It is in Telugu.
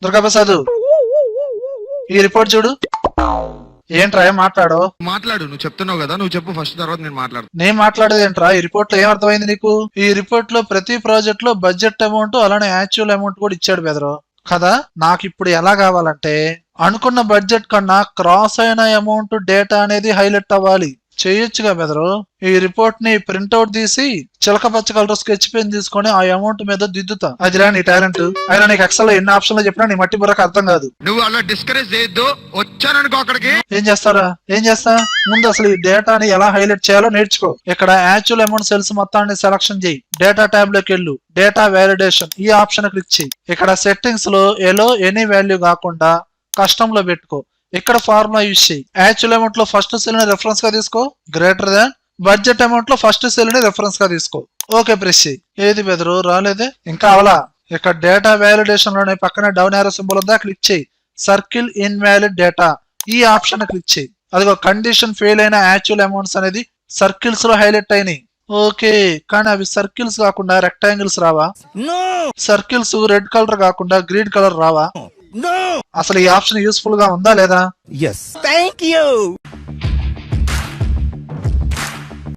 దుర్గాప్రసాద్ ఈ రిపోర్ట్ చూడు. ఏంట్రా మాట్లాడు. నువ్వు చెప్తున్నావు కదా, నువ్వు చెప్పు ఫస్ట్, తర్వాత నేను మాట్లాడతాను. నేను మాట్లాడేది ఏంట్రా? ఈ రిపోర్ట్ లో ఏం అర్థమైంది నీకు? ఈ రిపోర్ట్ లో ప్రతి ప్రాజెక్ట్ లో బడ్జెట్ అమౌంట్ అలానే యాక్చువల్ అమౌంట్ కూడా ఇచ్చాడు బెదరు కదా. నాకు ఇప్పుడు ఎలా కావాలంటే అనుకున్న బడ్జెట్ కన్నా క్రాస్ అయిన అమౌంట్ డేటా అనేది హైలైట్ అవ్వాలి. చేయొచ్చుగా బెదరు. ఈ రిపోర్ట్ ని ప్రింట్అవుట్ తీసి చిలక పచ్చ కలర్ స్కెచ్ పెన్ తీసుకొని ఆ అమౌంట్ మీద దిద్దుతా. అదిరా నీ టాలెంట్. అయినా నీకు ఎక్సెల్ లో ఎన్ని ఆప్షన్లు చెప్పినా నీ మట్టి బుర్రకు అర్థం కాదు. నువ్వు అలా డిస్కరేజ్ చేయొద్దు. వచ్చాననుకో అక్కడికి. ఏం చేస్తా? ముందు అసలు ఈ డేటాని ఎలా హైలైట్ చేయాలో నేర్చుకో. ఇక్కడ యాక్చువల్ అమౌంట్ సెల్స్ మొత్తాన్ని సెలక్షన్ చేయి. డేటా ట్యాబ్ లోకి వెళ్ళు. డేటా వ్యాలిడేషన్ ఈ ఆప్షన్ క్లిక్ చేయి. ఇక్కడ సెట్టింగ్స్ లో ఎలో ఎనీ వాల్యూ కాకుండా కస్టమ్ లో పెట్టుకో. ఇక్కడ ఫార్ములా యూజ్ చేయి. యాక్చువల్ అమౌంట్ లో ఫస్ట్ సెల్ ని రెఫరెన్స్ గా తీసుకో. గ్రేటర్ దాన్ బడ్జెట్ అమౌంట్ లో ఫస్ట్ సెల్ ని రెఫరెన్స్ గా తీసుకో. ఓకే ప్రెస్ చేయి. ఏది బెదరు రాలేదే ఇంకా అవలా. ఇక్కడ డేటా వ్యాలిడేషన్ లోనే పక్కన డౌన్ యారో సింబల్ ఉందా, క్లిక్ చేయి. సర్కిల్ ఇన్వాలిడ్ డేటా ఈ ఆప్షన్ క్లిక్ చేయి. అదిగో కండిషన్ ఫెయిల్ అయిన యాక్చువల్ అమౌంట్స్ అనేది సర్కిల్స్ లో హైలైట్ అయినాయి. ఓకే, కానీ అవి సర్కిల్స్ కాకుండా రెక్టాంగిల్స్ రావా? సర్కిల్స్ రెడ్ కలర్ కాకుండా గ్రీన్ కలర్ రావా? అసలు ఈ ఆప్షన్ యూస్ఫుల్ గా ఉందా లేదా? Yes. Thank you.